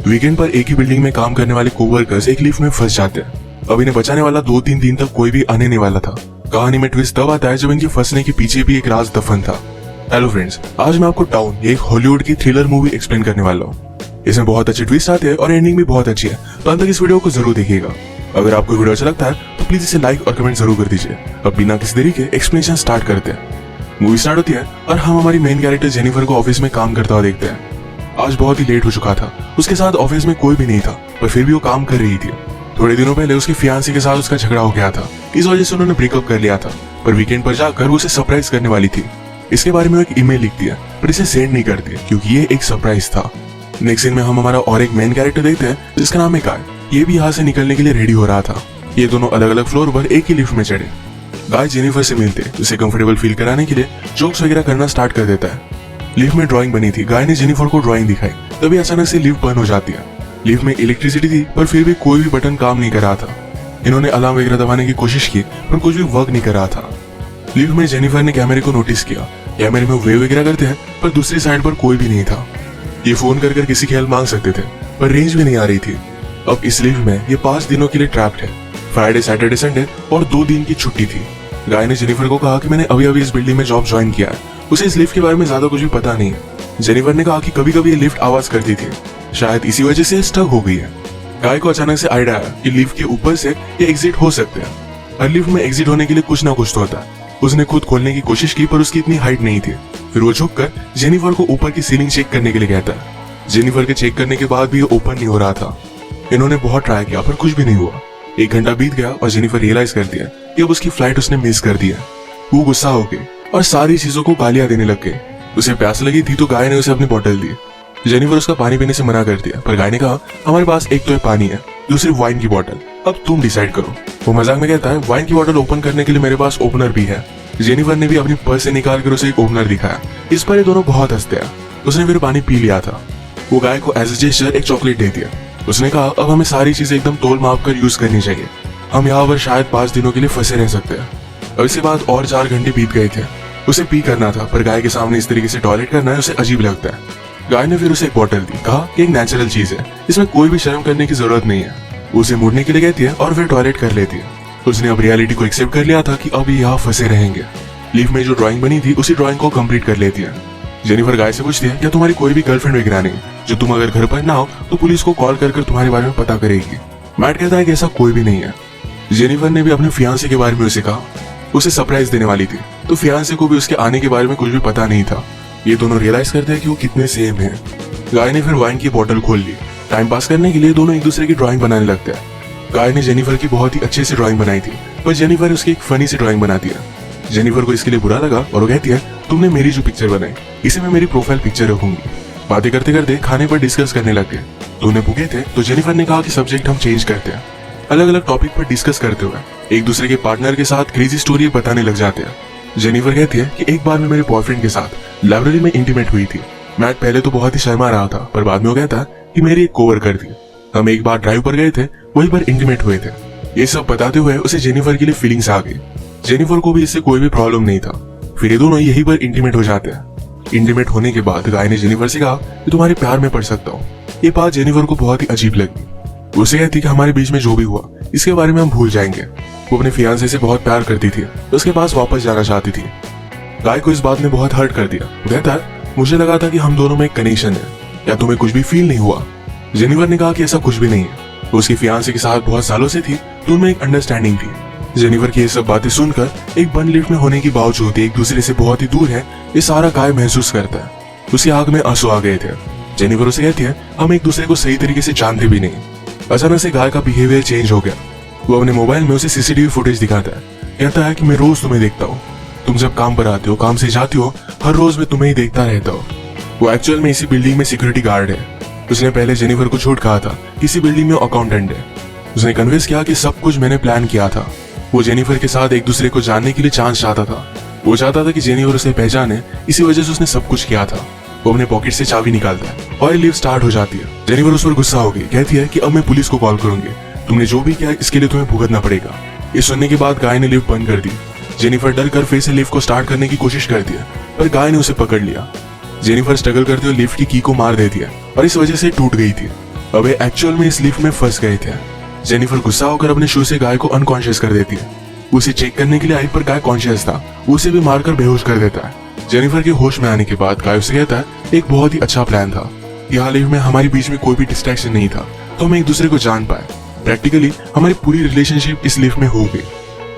Weekend पर एक ही building में काम करने वाले कोवर्कर्स एक लिफ्ट में फंस जाते हैं। अब इन्हें बचाने वाला 2-3 दिन तक कोई भी आने नहीं वाला था। कहानी में ट्विस्ट तब आता है जब इनके फंसने के पीछे भी एक राज दफन था। हेलो फ्रेंड्स, आज मैं आपको टाउन एक हॉलीवुड की थ्रिलर मूवी एक्सप्लेन करने वाला हूँ। इसमें बहुत अच्छे ट्विस्ट आते हैं और एंडिंग भी बहुत अच्छी है, तो अंत तक इस वीडियो को जरूर देखिएगा। अगर आपको वीडियो अच्छा लगता है तो प्लीज इसे लाइक और कमेंट जरूर कर दीजिए। अब बिना किसी देरी के एक्सप्लेनेशन स्टार्ट करते हैं। मूवी स्टार्ट होती है और हम हमारी मेन कैरेक्टर जेनिफर को ऑफिस में काम करता हुआ देखते हैं। आज बहुत ही लेट हो चुका था, उसके साथ ऑफिस में कोई भी नहीं था, पर फिर भी वो काम कर रही थी। थोड़े दिनों पहले उसके फियांसी के साथ उसका झगड़ा हो गया था, इस वजह से उन्होंने ब्रेकअप कर लिया था। पर वीकेंड पर जाकर वो उसे सरप्राइज करने वाली थी। इसके बारे में वो एक ईमेल लिखती है, पर इसे सेंड नहीं करती क्योंकि ये एक सरप्राइज था। नेक्स्ट सीन में हम हमारा और एक मेन कैरेक्टर देखते हैं जिसका नाम है गाय। ये भी यहाँ से निकलने के लिए रेडी हो रहा था। ये दोनों अलग अलग फ्लोर पर एक ही लिफ्ट में चढ़े। गाय जेनिफर से मिलते उसे कंफर्टेबल फील कराने के लिए जोक्स वगैरह करना स्टार्ट कर देता है। लिफ्ट में ड्राइंग बनी थी, गाय ने जेनिफर को ड्राइंग दिखाई, तभी अचानक से लिफ्ट बंद हो जाती है। लिफ्ट में इलेक्ट्रिसिटी थी पर फिर भी कोई भी बटन काम नहीं कर रहा था। इन्होंने अलार्म वगैरह दबाने की कोशिश की पर कुछ भी वर्क नहीं कर रहा था। लिफ्ट में जेनिफर ने कैमरे को नोटिस किया। कैमरे में वेव वगैरह करते हैं पर दूसरी साइड पर कोई भी नहीं था। ये फोन कर किसी की हेल्प मांग सकते थे पर रेंज भी नहीं आ रही थी। अब इस लिफ्ट में ये 5 दिनों के लिए ट्रैप्ड है। फ्राइडे, सैटरडे, संडे और 2 दिन की छुट्टी थी। गाय ने जेनिफर को कहा कि मैंने अभी इस बिल्डिंग में जॉब ज्वाइन किया है, उसे इस लिफ्ट के बारे में ज्यादा कुछ भी पता नहीं है। जेनिफर ने कहा कि कभी कभी ये लिफ्ट आवाज करती थी, शायद इसी वजह से स्टक हो गई है। गाय को अचानक से आइडिया आया कि लिफ्ट के ऊपर से ये एग्जिट हो सकते हैं। हर लिफ्ट में एग्जिट होने के लिए कुछ ना कुछ तो होता है। उसने खुद खोलने की कोशिश की पर उसकी इतनी हाइट नहीं थी। फिर वो झुककर जेनिफर को ऊपर की सीलिंग चेक करने के लिए कहता है। जेनिफर के चेक करने के बाद भी ये ओपन नहीं हो रहा था। इन्होंने बहुत ट्राई किया पर कुछ भी नहीं हुआ। 1 घंटा बीत गया और जेनिफर रियलाइज करती है कि अब उसकी फ्लाइट उसने मिस कर दी है। वो गुस्सा हो गई और सारी चीजों को गालियां देने लग गई। उसे प्यास लगी थी तो गाय ने उसे अपनी बोतल दी। जेनिफर उसका पानी पीने से मना कर दिया, पर गाय ने कहा हमारे पास एक तो है पानी है, दूसरी वाइन की बोतल, अब तुम डिसाइड करो। वो मजाक में कहता है वाइन की बोतल ओपन करने के लिए मेरे पास ओपनर भी है। जेनिफर ने भी अपनी पर्स से निकाल कर उसे एक ओपनर दिखाया। इस पर ये दोनों बहुत हंसते हैं। उसने फिर पानी पी लिया था। वो गाय को एज ए जेस्चर एक चॉकलेट दे दिया। उसने कहा अब हमें सारी चीजें एकदम तोल माप कर यूज करनी चाहिए। हम यहाँ पर शायद 5 दिनों के लिए फंसे रह सकते हैं। अब इसके बाद और 4 घंटे बीत गए थे। उसे पी करना था पर गाय के सामने इस तरीके से टॉयलेट करना है उसे अजीब लगता है। गाय ने फिर उसे एक बोतल दी, कहा कि एक नेचुरल चीज है, इसमें कोई भी शर्म करने की जरूरत नहीं है। उसे मुड़ने के लिए कहती है और फिर टॉयलेट कर लेती है। उसने अब रियलिटी को एक्सेप्ट कर लिया था कि अब यहाँ फंसे रहेंगे। लिफ्ट में जो ड्राइंग बनी थी उसी ड्राइंग को कंप्लीट कर लेती है। जेनिफर गाय से पूछती है क्या तुम्हारी कोई भी गर्लफ्रेंड वगैरह नहीं, जो तुम अगर घर पर ना हो तो पुलिस को कॉल कर तुम्हारे बारे में पता करेगी। मैट कहता है कि ऐसा कोई भी नहीं है। जेनिफर ने भी अपने फियांसे के बारे में उसे कहा। उसे सरप्राइज देने वाली थी तो फियांसे को भी उसके आने के बारे में कुछ भी पता नहीं था। ये दोनों रियलाइज करते हैं कि वो कितने सेम हैं। गाय ने फिर वाइन की बोतल खोल ली। टाइम पास करने के लिए दोनों एक दूसरे की ड्राइंग बनाने लगते हैं। गाय ने जेनिफर की बहुत ही अच्छे से ड्राइंग बनाई थी पर जेनिफर उसकी एक फनी सी ड्राइंग बनाती है। जेनिफर को इसके लिए बुरा लगा और वो कहती है तुमने मेरी जो पिक्चर बनाई इसे मैं मेरी प्रोफाइल पिक्चर रखूंगी। बातें करते करते खाने पर डिस्कस करने लग गए। दोनों भूखे थे तो जेनिफर ने कहा कि सब्जेक्ट हम चेंज करते हैं। अलग अलग टॉपिक पर डिस्कस करते हुए एक दूसरे के पार्टनर के साथ क्रेजी स्टोरी बताने लग जाते हैं। जेनिफर कहती है कि एक बार मैं मेरे बॉयफ्रेंड के साथ लाइब्रेरी में इंटीमेट हुई थी। मैट पहले तो बहुत ही शर्मा रहा था पर बाद में वो कहता है कि मेरी एक कोवर्कर थी, हम एक बार ड्राइव पर गए थे, वहीं पर इंटीमेट हुए थे। ये सब बताते हुए उसे जेनिफर के लिए फीलिंग्स आ गई। जेनिफर को भी इससे कोई भी प्रॉब्लम नहीं था। फिर ये दोनों यहीं पर इंटीमेट हो जाते हैं। इंटीमेट होने के बाद गाय ने जेनिफर से कहा कि तुम्हारे प्यार में पड़ सकता हूँ। ये बात जेनिफर को बहुत ही अजीब लगी। उसे कहती कि हमारे बीच में जो भी हुआ इसके बारे में हम भूल जाएंगे। वो अपने फियांसे से बहुत प्यार करती थी, उसके पास वापस जाना चाहती थी। गाय को इस बात ने बहुत हर्ट कर दिया। वो कहता है मुझे लगा था कि हम दोनों में एक कनेक्शन है, या तुम्हें कुछ भी फील नहीं हुआ। जेनिफर ने कहा कि ऐसा कुछ भी नहीं है। वो उसके फियांसे के साथ बहुत सालों से थी तो उनमें एक अंडरस्टैंडिंग थी। जेनिफर की ये सब बातें सुनकर एक बंद लिफ्ट में होने के बावजूद एक दूसरे से बहुत ही दूर है ये सारा गाय महसूस करता है। उसकी आंख में आंसू आ गए थे। जेनिफर उसे कहती है हम एक दूसरे को सही तरीके से जानते भी नहीं। अचानक से गाय का बिहेवियर चेंज हो गया। वो अपने मोबाइल में उसे सीसीटीवी फुटेज दिखाता है। कहता है कि मैं रोज तुम्हें देखता हूँ, तुम जब काम पर आते हो, काम से जाती हो, हर रोज मैं तुम्हें ही देखता रहता हूँ। वो एक्चुअल में इसी बिल्डिंग में सिक्योरिटी गार्ड है। उसने पहले जेनिफर को झूठ कहा था, इसी बिल्डिंग में अकाउंटेंट है। उसने कन्विंस किया कि सब कुछ मैंने प्लान किया था। वो जेनिफर के साथ एक दूसरे को जानने के लिए चांस चाहता था। वो चाहता था कि जेनिफर उसे पहचाने, इसी वजह से उसने सब कुछ किया था। वो अपने पॉकेट से चाबी निकालता है और लिफ्ट स्टार्ट हो जाती है। जेनिफर उस पर गुस्सा हो गई, कहती है कि अब मैं पुलिस को कॉल करूंगी, तुमने जो भी किया इसके लिए तुम्हें भुगतना पड़ेगा। ये सुनने के बाद गाय ने लिफ्ट बंद कर दी। जेनिफर डर कर फिर से लिफ्ट को स्टार्ट करने की कोशिश करती है, पर गाय ने उसे पकड़ लिया। जेनिफर स्ट्रगल करते हुए लिफ्ट की को मार देती है और इस वजह से टूट गई थी। वे एक्चुअल में इस लिफ्ट में फंस गए थे। जेनिफर गुस्सा होकर अपने शू से गाय को अनकॉन्शियस कर देती है। उसे चेक करने के लिए आई पर गाय कॉन्शियस था, उसे भी मारकर बेहोश कर देता है। जेनिफर के होश में आने के बाद गाय उसे कहता है एक बहुत ही अच्छा प्लान था। यहाँ लिफ्ट में हमारे बीच में कोई भी डिस्ट्रैक्शन नहीं था, तो हम एक दूसरे को जान पाए। प्रैक्टिकली हमारी पूरी रिलेशनशिप इस लिफ्ट में हो गई।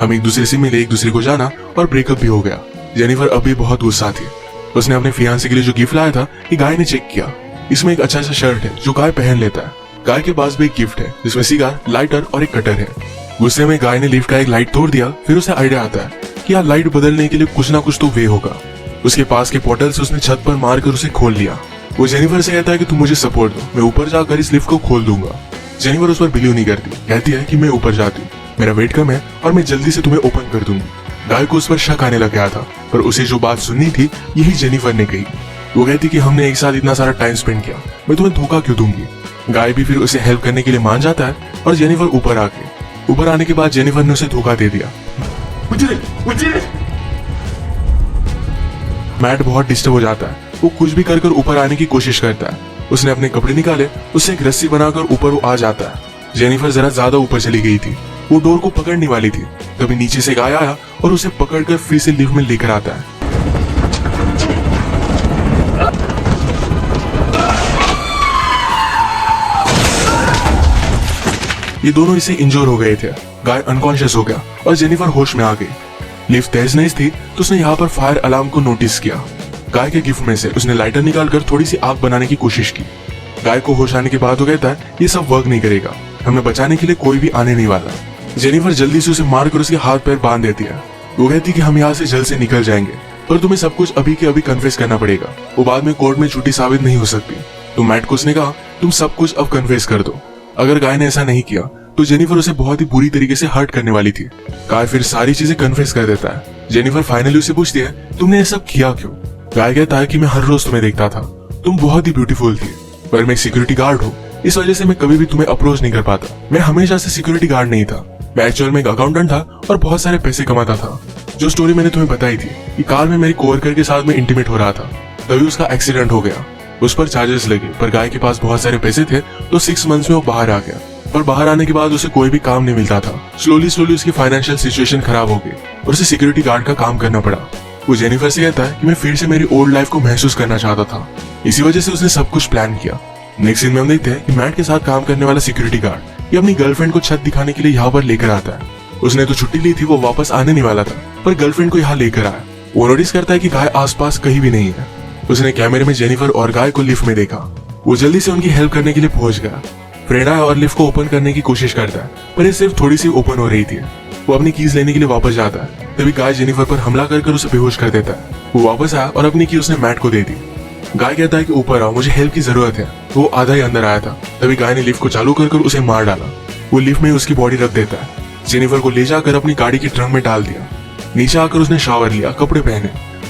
हम एक दूसरे से मिले, एक दूसरे को जाना और ब्रेकअप भी हो गया। जेनिफर अभी बहुत गुस्सा थी। उसने अपने फियांसे के लिए जो गिफ्ट लाया था ये गाय ने चेक किया। इसमें एक अच्छा सा शर्ट है जो गाय पहन लेता है। गाय के पास भी एक गिफ्ट है जिसमें सिगार, लाइटर और एक कटर है। गुस्से में गाय ने लिफ्ट का एक लाइट तोड़ दिया। फिर उसे आइडिया आता है कि यार लाइट बदलने के लिए कुछ ना कुछ तो वे होगा। उसके पास के पोर्टल से उसने छत पर मारकर उसे खोल लिया। वो जेनिफर से कहता है कि तुम मुझे सपोर्ट दो, मैं ऊपर जाकर इस लिफ्ट को खोल दूंगा। जेनिफर उस पर बिलीव नहीं करती, कहती है कि मैं ऊपर जाती हूँ, मेरा वेट कम है और मैं जल्दी से तुम्हें ओपन कर दूंगी। गाय को उस पर शक आने लग गया था, पर उसे जो बात सुननी थी यही जेनिफर ने कही। वो कहती कि हमने एक साथ इतना सारा टाइम स्पेंड किया, मैं तुम्हें धोखा क्यों दूंगी। गाय भी फिर उसे हेल्प करने के लिए मान जाता है और जेनिफर ऊपर आने के बाद जेनिफर ने उसे धोखा दे दिया। मैट बहुत डिस्टर्ब हो जाता है। वो कुछ भी कर ऊपर आने की कोशिश करता है। उसने अपने कपड़े निकाले, उससे एक रस्सी बनाकर ऊपर वो आ जाता है। जेनिफर जरा ज्यादा ऊपर चली गई थी, वो डोर को पकड़ने वाली थी, तभी नीचे से गाय आया और उसे पकड़कर फिर से लिफ्ट में लेकर आता है। ये दोनों इसे इंजोर हो गए थे। गाय अनकॉन्शियस हो गया और जेनिफर होश में आ गई। लिफ्ट तेज नहीं थी तो उसने यहाँ पर फायर अलार्म को नोटिस किया। गाय के गिफ्ट में से उसने लाइटर निकालकर थोड़ी सी आग बनाने की कोशिश की। गाय को होश आने के बाद वो कहता है ये सब वर्क नहीं करेगा, हमें बचाने के लिए कोई भी आने नहीं वाला। जेनिफर जल्दी से उसे मारकर उसके हाथ पैर बांध देती है। वो कहती कि हम यहाँ से जल्द से निकल जाएंगे, पर तुम्हें सब कुछ अभी के अभी कन्फेस करना पड़ेगा, वो बाद में कोर्ट में झूठी साबित नहीं हो सकती। तो मैट को उसने कहा तुम सब कुछ अब कन्फेस कर दो। अगर गाय ने ऐसा नहीं किया तो जेनिफर उसे बहुत ही बुरी तरीके से हर्ट करने वाली थी। गाय फिर सारी चीजें कन्फेस कर देता है। जेनिफर फाइनली उसे पूछती है तुमने ये सब किया क्यों। गाय कहता है कि मैं हर रोज तुम्हें देखता था, तुम बहुत ही ब्यूटीफुल थी, पर मैं एक सिक्योरिटी गार्ड हूँ, इस वजह से मैं कभी भी तुम्हें अप्रोच नहीं कर पाता। मैं हमेशा से सिक्योरिटी गार्ड नहीं था, मैं एक्चुअल में एक अकाउंटेंट था और बहुत सारे पैसे कमाता था। जो स्टोरी मैंने तुम्हें बताई थी कि कार में मेरी कोवर्कर के साथ में इंटीमेट हो रहा था, तभी उसका एक्सीडेंट हो गया। उस पर चार्जेस लगे, पर गाय के पास बहुत सारे पैसे थे तो 6 मंथ्स में वो बाहर आ गया। पर बाहर आने के बाद उसे कोई भी काम नहीं मिलता था। स्लोली उसकी फाइनेंशियल सिचुएशन खराब हो गई और उसे सिक्योरिटी गार्ड का काम करना पड़ा। वो जेनिफर से कहता है कि मैं फिर से मेरी ओल्ड लाइफ को महसूस करना चाहता था, इसी वजह से उसने सब कुछ प्लान किया। नेक्स्ट सीन में हम देखते हैं कि मैट के साथ काम करने वाला सिक्योरिटी गार्ड ये अपनी गर्लफ्रेंड को छत दिखाने के लिए यहाँ पर लेकर आता है। उसने तो छुट्टी ली थी, वो वापस आने नहीं वाला था, पर गर्लफ्रेंड को यहाँ लेकर आया। वो नोटिस करता है कि गाय आसपास कहीं भी नहीं है। उसने कैमरे में जेनिफर और गाय को लिफ्ट में देखा। वो जल्दी से उनकी हेल्प करने के लिए पहुंच गया। फ्रेड आया और लिफ्ट को ओपन करने की कोशिश करता है, पर ये सिर्फ थोड़ी सी ओपन हो रही थी। वो अपनी कीज लेने के लिए वापस जाता है, तभी गाय जेनिफर पर हमला कर उसे बेहोश कर देता है। वो वापस आया और अपनी की उसने मैट को दे दी। गाय कहता है कि ऊपर आओ, मुझे हेल्प की जरूरत है। वो आधा ही अंदर आया था, तभी गाय ने लिफ्ट को चालू कर उसे मार डाला। वो लिफ्ट में उसकी बॉडी रख देता है। जेनिफर को ले जाकर अपनी गाड़ी की ट्रंक में डाल दिया। नीचे आकर उसने शावर लिया, कपड़े पहने।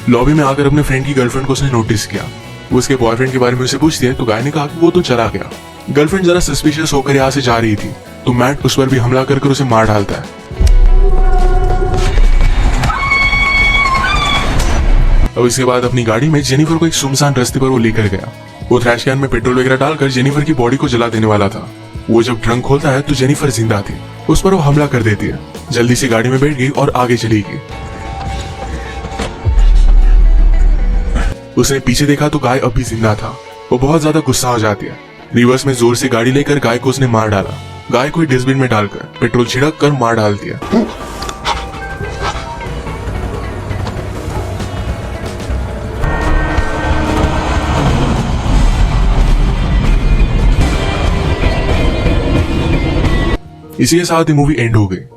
लॉबी में आकर अपने फ्रेंड की गर्लफ्रेंड को उसने नोटिस किया। वो उसके बॉयफ्रेंड के बारे में उसे पूछती है तो गाय ने कहा कि वो तो चला गया। गर्लफ्रेंड जरा सस्पिशियस होकर यहाँ से जा रही थी, तो मैट उस पर भी हमला कर उसे मार डालता है। अब इसके बाद अपनी गाड़ी में जेनिफर को एक सुनसान रास्ते पर वो लेकर गया। वो ट्रैश कैन में पेट्रोल वगैरह डालकर जेनिफर की बॉडी को जला देने वाला था। वो जब ट्रंक खोलता है तो जेनिफर जिंदा थी। उस पर वो हमला कर देती है। जल्दी से गाड़ी में बैठ गई और आगे चली गई। उसने पीछे देखा तो गाय अब भी जिंदा था। वो बहुत ज्यादा गुस्सा हो जाती है। रिवर्स में जोर से गाड़ी लेकर गाय को उसने मार डाला। गाय को डस्टबिन में डालकर पेट्रोल छिड़क कर मार डाल दिया। इसी के साथ ही मूवी एंड हो गई।